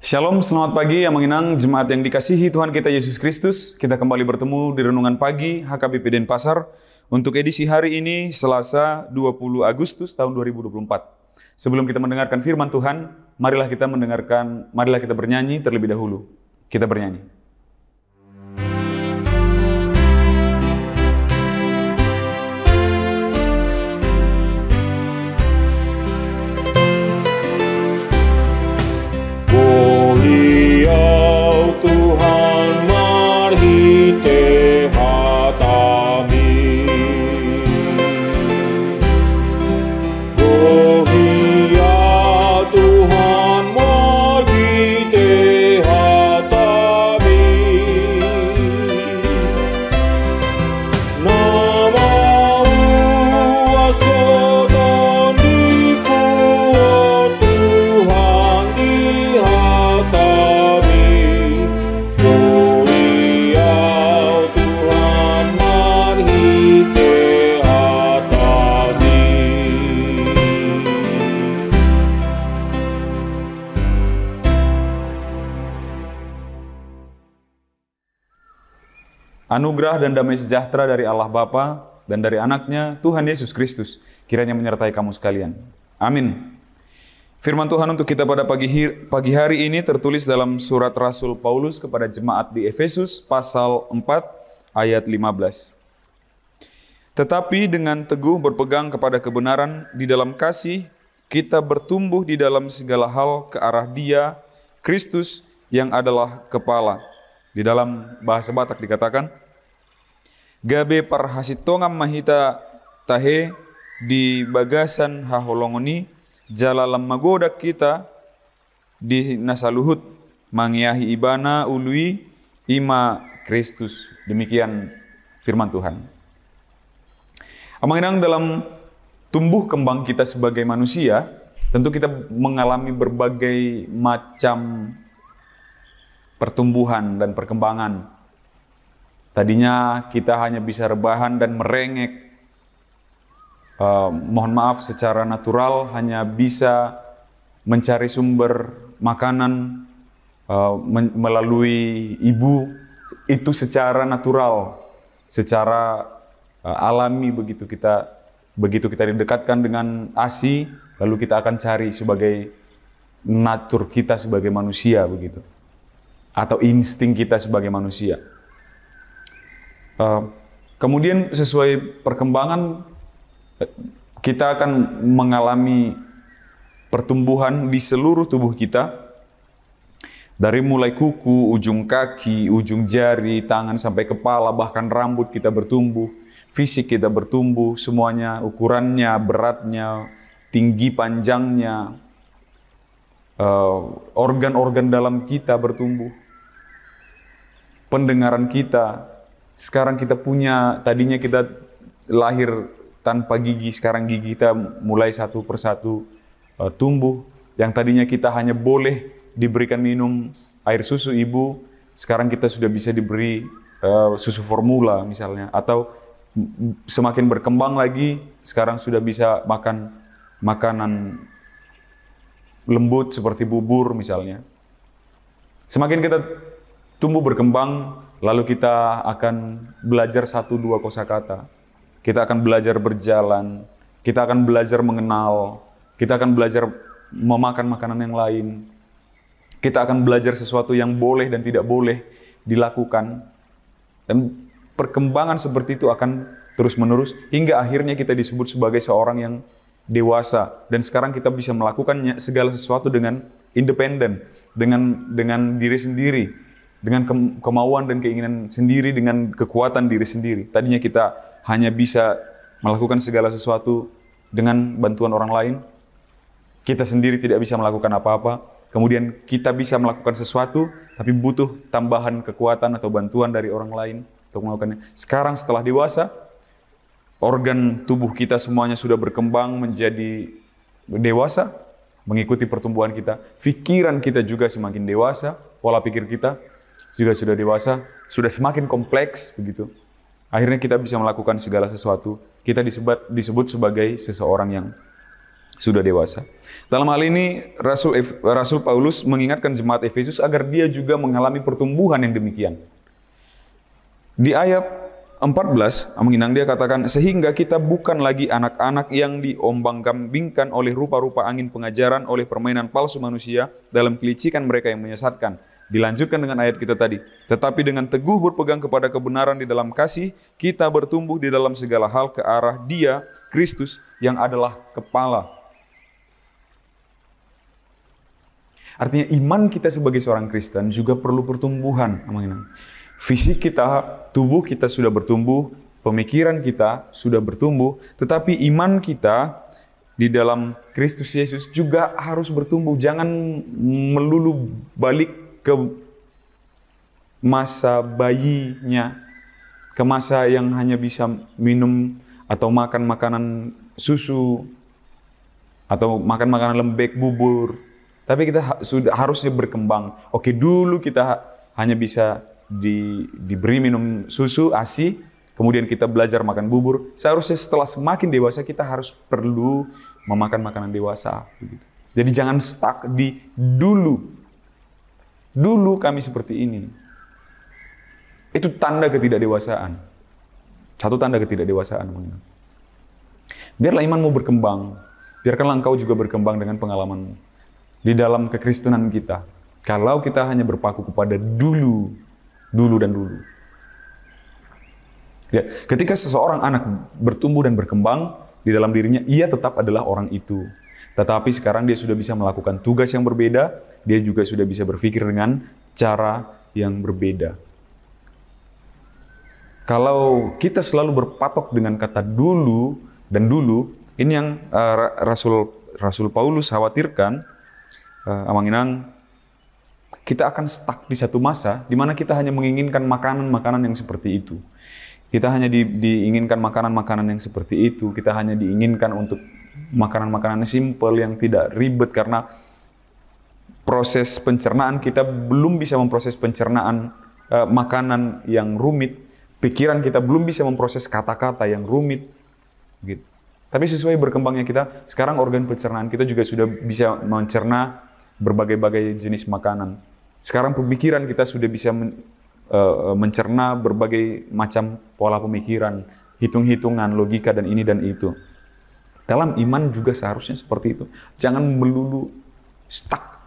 Shalom, selamat pagi yang menginang jemaat yang dikasihi Tuhan kita Yesus Kristus. Kita kembali bertemu di Renungan Pagi HKBP Denpasar untuk edisi hari ini Selasa 20 Agustus tahun 2024. Sebelum kita mendengarkan firman Tuhan, marilah kita bernyanyi terlebih dahulu. Kita bernyanyi. Anugerah dan damai sejahtera dari Allah Bapa dan dari anaknya Tuhan Yesus Kristus kiranya menyertai kamu sekalian. Amin. Firman Tuhan untuk kita pada pagi hari ini tertulis dalam surat Rasul Paulus kepada jemaat di Efesus pasal 4 ayat 15. Tetapi dengan teguh berpegang kepada kebenaran di dalam kasih, kita bertumbuh di dalam segala hal ke arah Dia, Kristus yang adalah kepala. Di dalam bahasa Batak dikatakan, Gabe parhasitongam mahita tahe di bagasan haholongoni jalalam magodak kita di nasaluhut mangiahi ibana ului ima Kristus. Demikian firman Tuhan. Amanginang dalam tumbuh kembang kita sebagai manusia, tentu kita mengalami berbagai macam pertumbuhan dan perkembangan. Tadinya kita hanya bisa rebahan dan merengek. Mohon maaf, secara natural hanya bisa mencari sumber makanan melalui ibu. Itu secara natural, secara alami begitu kita didekatkan dengan ASI, lalu kita akan cari sebagai natur kita sebagai manusia begitu. Atau insting kita sebagai manusia. Kemudian sesuai perkembangan, kita akan mengalami pertumbuhan di seluruh tubuh kita. Dari mulai kuku, ujung kaki, ujung jari, tangan sampai kepala, bahkan rambut kita bertumbuh. Fisik kita bertumbuh, semuanya ukurannya, beratnya, tinggi panjangnya. Organ-organ dalam kita bertumbuh. Pendengaran kita, sekarang kita punya, tadinya kita lahir tanpa gigi, sekarang gigi kita mulai satu persatu tumbuh. Yang tadinya kita hanya boleh diberikan minum air susu ibu, sekarang kita sudah bisa diberi susu formula misalnya. Atau semakin berkembang lagi, sekarang sudah bisa makan makanan lembut seperti bubur misalnya. Semakin kita tumbuh berkembang, lalu kita akan belajar 1-2 kosakata. Kita akan belajar berjalan, kita akan belajar mengenal, kita akan belajar memakan makanan yang lain. Kita akan belajar sesuatu yang boleh dan tidak boleh dilakukan. Dan perkembangan seperti itu akan terus-menerus hingga akhirnya kita disebut sebagai seorang yang dewasa. Dan sekarang kita bisa melakukan segala sesuatu dengan independen, dengan diri sendiri. Dengan kemauan dan keinginan sendiri, dengan kekuatan diri sendiri. Tadinya kita hanya bisa melakukan segala sesuatu dengan bantuan orang lain. Kita sendiri tidak bisa melakukan apa-apa. Kemudian kita bisa melakukan sesuatu, tapi butuh tambahan kekuatan atau bantuan dari orang lain untuk melakukannya. Sekarang setelah dewasa, organ tubuh kita semuanya sudah berkembang menjadi dewasa, mengikuti pertumbuhan kita. Pikiran kita juga semakin dewasa, pola pikir kita juga sudah dewasa, sudah semakin kompleks begitu. Akhirnya kita bisa melakukan segala sesuatu. Kita disebut sebagai seseorang yang sudah dewasa. Dalam hal ini Rasul Paulus mengingatkan jemaat Efesus agar dia juga mengalami pertumbuhan yang demikian. Di ayat 14, Aminang dia katakan, sehingga kita bukan lagi anak-anak yang diombang-ambingkan oleh rupa-rupa angin pengajaran, oleh permainan palsu manusia dalam kelicikan mereka yang menyesatkan. Dilanjutkan dengan ayat kita tadi, tetapi dengan teguh berpegang kepada kebenaran di dalam kasih, kita bertumbuh di dalam segala hal ke arah Dia, Kristus, yang adalah kepala. Artinya iman kita sebagai seorang Kristen juga perlu pertumbuhan. Fisik kita, tubuh kita sudah bertumbuh, pemikiran kita sudah bertumbuh, tetapi iman kita di dalam Kristus Yesus juga harus bertumbuh. Jangan melulu balik ke masa bayinya, ke masa yang hanya bisa minum atau makan makanan susu, atau makan makanan lembek, bubur. Tapi kita sudah harusnya berkembang. Oke, dulu kita hanya bisa diberi minum susu, ASI, kemudian kita belajar makan bubur. Seharusnya setelah semakin dewasa kita harus perlu memakan makanan dewasa. Jadi jangan stuck di dulu. Dulu kami seperti ini. Itu tanda ketidakdewasaan. Satu tanda ketidakdewasaan. Biarlah imanmu berkembang. Biarkanlah engkau juga berkembang dengan pengalamanmu di dalam kekristenan kita. Kalau kita hanya berpaku kepada dulu dan dulu. Ya, ketika seseorang anak bertumbuh dan berkembang di dalam dirinya, ia tetap adalah orang itu. Tetapi sekarang dia sudah bisa melakukan tugas yang berbeda, dia juga sudah bisa berpikir dengan cara yang berbeda. Kalau kita selalu berpatok dengan kata dulu dan dulu, ini yang Rasul Paulus khawatirkan, Amanginang, kita akan stuck di satu masa di mana kita hanya menginginkan makanan-makanan yang seperti itu. Kita hanya diinginkan makanan-makanan yang seperti itu. Kita hanya diinginkan untuk makanan-makanan simple yang tidak ribet karena proses pencernaan kita belum bisa memproses pencernaan makanan yang rumit. Pikiran kita belum bisa memproses kata-kata yang rumit. Gitu. Tapi sesuai berkembangnya kita, sekarang organ pencernaan kita juga sudah bisa mencerna berbagai-bagai jenis makanan. Sekarang pemikiran kita sudah bisa mencerna berbagai macam pola pemikiran, hitung-hitungan, logika, dan ini dan itu. Dalam iman juga seharusnya seperti itu. Jangan melulu stuck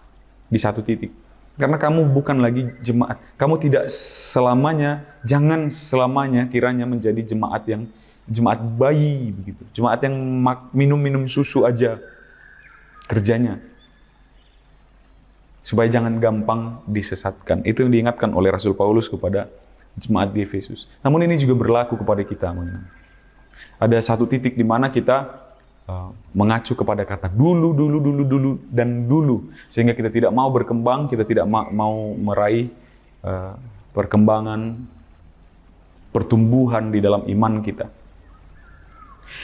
di satu titik. Karena kamu bukan lagi jemaat. Kamu tidak selamanya, jangan selamanya kiranya menjadi jemaat bayi begitu. Jemaat yang minum-minum susu aja kerjanya. Supaya jangan gampang disesatkan. Itu yang diingatkan oleh Rasul Paulus kepada jemaat di Efesus. Namun ini juga berlaku kepada kita. Ada satu titik di mana kita mengacu kepada kata dulu, dan dulu. Sehingga kita tidak mau berkembang, kita tidak mau meraih perkembangan, pertumbuhan di dalam iman kita.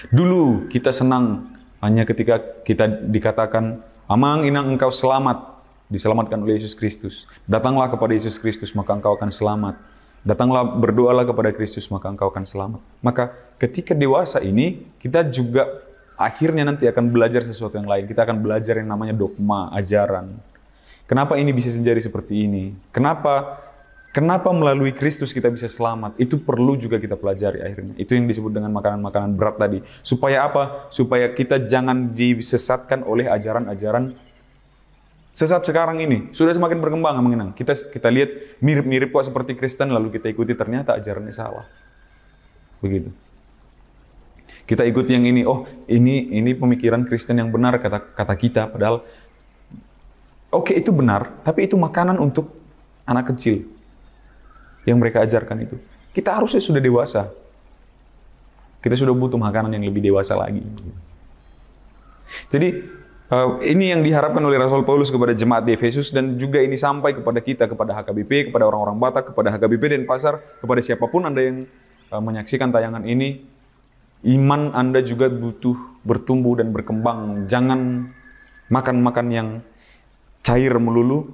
Dulu kita senang hanya ketika kita dikatakan, Amang inang engkau selamat. Diselamatkan oleh Yesus Kristus. Datanglah kepada Yesus Kristus, maka engkau akan selamat. Datanglah, berdoalah kepada Kristus, maka engkau akan selamat. Maka ketika dewasa ini, kita juga akhirnya nanti akan belajar sesuatu yang lain. Kita akan belajar yang namanya dogma, ajaran. Kenapa ini bisa menjadi seperti ini? Kenapa melalui Kristus kita bisa selamat? Itu perlu juga kita pelajari akhirnya. Itu yang disebut dengan makanan-makanan berat tadi. Supaya apa? Supaya kita jangan disesatkan oleh ajaran-ajaran sesat sekarang ini. Sudah semakin berkembang, mengenang. Kita lihat mirip-mirip kok seperti Kristen, lalu kita ikuti, ternyata ajarannya salah. Begitu. Kita ikuti yang ini, oh ini pemikiran Kristen yang benar kata kita, padahal oke, itu benar, tapi itu makanan untuk anak kecil yang mereka ajarkan itu. Kita harusnya sudah dewasa. Kita sudah butuh makanan yang lebih dewasa lagi. Jadi ini yang diharapkan oleh Rasul Paulus kepada jemaat di Efesus, dan juga ini sampai kepada kita, kepada HKBP, kepada orang-orang Batak, kepada HKBP Denpasar, kepada siapapun Anda yang menyaksikan tayangan ini. Iman Anda juga butuh bertumbuh dan berkembang. Jangan makan-makan yang cair melulu.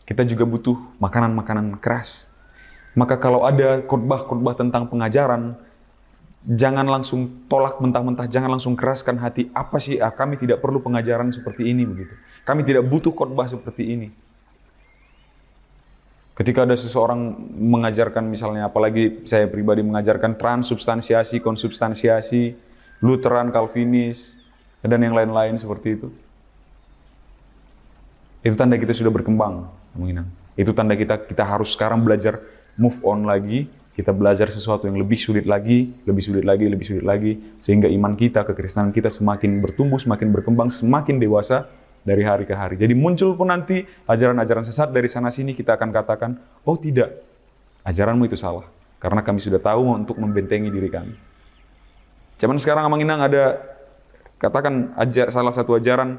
Kita juga butuh makanan-makanan keras. Maka kalau ada khotbah-khotbah tentang pengajaran, Jangan langsung tolak mentah-mentah, jangan langsung keraskan hati. Apa sih, kami tidak perlu pengajaran seperti ini begitu. Kami tidak butuh khotbah seperti ini. Ketika ada seseorang mengajarkan misalnya, apalagi saya pribadi mengajarkan transubstansiasi, konsubstansiasi, Lutheran, Calvinis, dan yang lain-lain seperti itu. Itu tanda kita sudah berkembang. Itu tanda kita harus sekarang belajar move on lagi. Kita belajar sesuatu yang lebih sulit lagi, lebih sulit lagi, lebih sulit lagi. Sehingga iman kita, kekristenan kita semakin bertumbuh, semakin berkembang, semakin dewasa dari hari ke hari. Jadi muncul pun nanti ajaran-ajaran sesat dari sana-sini, kita akan katakan, oh tidak, ajaranmu itu salah. Karena kami sudah tahu untuk membentengi diri kami. Zaman sekarang Amang Inang ada, katakan salah satu ajaran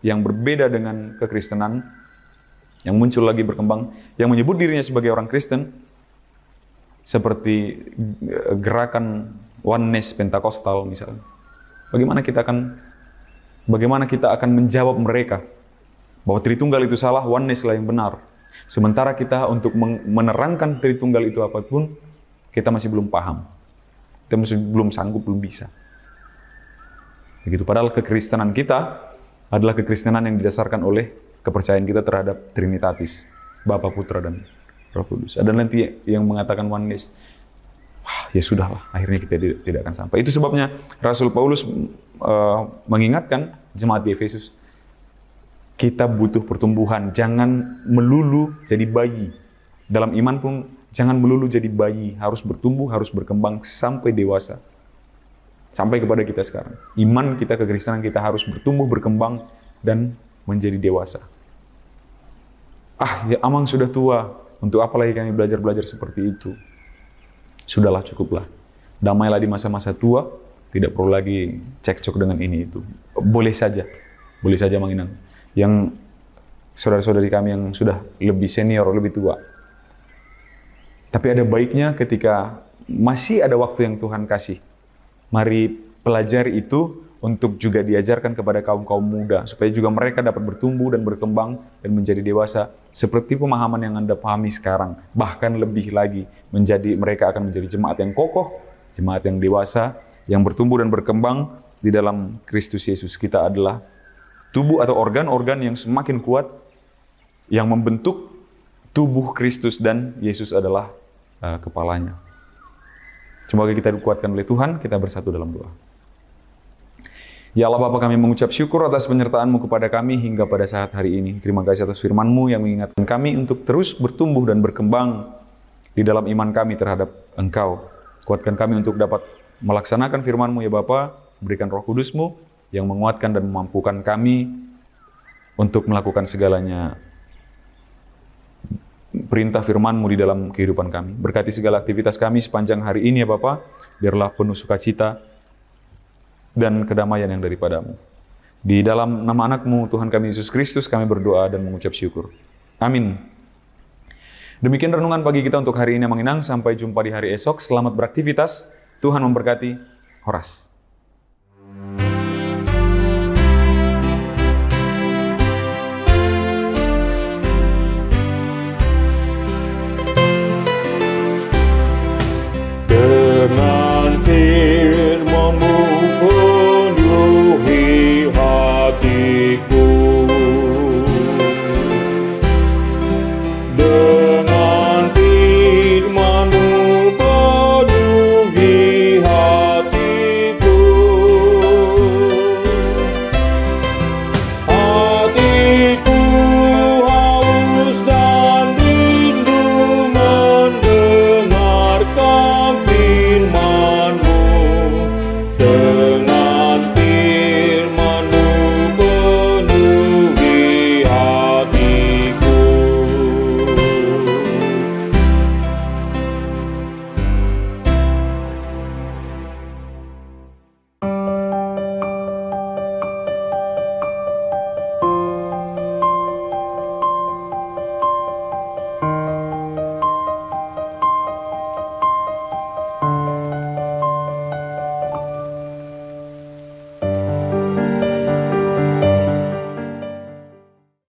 yang berbeda dengan kekristenan, yang muncul lagi berkembang, yang menyebut dirinya sebagai orang Kristen, seperti gerakan oneness Pentakostal misalnya. Bagaimana kita akan menjawab mereka bahwa Tritunggal itu salah, oneness lah yang benar. Sementara kita untuk menerangkan Tritunggal itu apapun, kita masih belum paham. Kita masih belum sanggup, belum bisa. Begitu, padahal kekristenan kita adalah kekristenan yang didasarkan oleh kepercayaan kita terhadap Trinitatis, Bapa, Putra, dan Roh Kudus. Ada nanti yang mengatakan oneness, ya sudahlah, akhirnya kita tidak akan sampai. Itu sebabnya Rasul Paulus mengingatkan jemaat di Efesus, kita butuh pertumbuhan, jangan melulu jadi bayi. Dalam iman pun jangan melulu jadi bayi, harus bertumbuh, harus berkembang sampai dewasa. Sampai kepada kita sekarang. Iman kita, kekristenan kita harus bertumbuh, berkembang, dan menjadi dewasa. Ya Amang sudah tua, untuk apa lagi kami belajar seperti itu? Sudahlah, cukuplah. Damailah di masa-masa tua, tidak perlu lagi cekcok dengan ini itu. Boleh saja Mang Inang. Yang saudara-saudari kami yang sudah lebih senior, lebih tua. Tapi ada baiknya ketika masih ada waktu yang Tuhan kasih, mari pelajari itu untuk juga diajarkan kepada kaum-kaum muda, supaya juga mereka dapat bertumbuh dan berkembang dan menjadi dewasa, seperti pemahaman yang Anda pahami sekarang. Bahkan lebih lagi, mereka akan menjadi jemaat yang kokoh, jemaat yang dewasa, yang bertumbuh dan berkembang di dalam Kristus Yesus. Kita adalah tubuh atau organ-organ yang semakin kuat, yang membentuk tubuh Kristus, dan Yesus adalah kepalanya. Semoga kita dikuatkan oleh Tuhan, kita bersatu dalam doa. Ya Allah Bapa, kami mengucap syukur atas penyertaan-Mu kepada kami hingga pada saat hari ini. Terima kasih atas firman-Mu yang mengingatkan kami untuk terus bertumbuh dan berkembang di dalam iman kami terhadap Engkau. Kuatkan kami untuk dapat melaksanakan firman-Mu ya Bapa, berikan Roh Kudus-Mu yang menguatkan dan memampukan kami untuk melakukan segalanya perintah firman-Mu di dalam kehidupan kami. Berkati segala aktivitas kami sepanjang hari ini ya Bapa, biarlah penuh sukacita dan kedamaian yang daripada-Mu. Di dalam nama anak-Mu, Tuhan kami Yesus Kristus, kami berdoa dan mengucap syukur. Amin. Demikian renungan pagi kita untuk hari ini, Mang Inang. Sampai jumpa di hari esok. Selamat beraktivitas. Tuhan memberkati. Horas.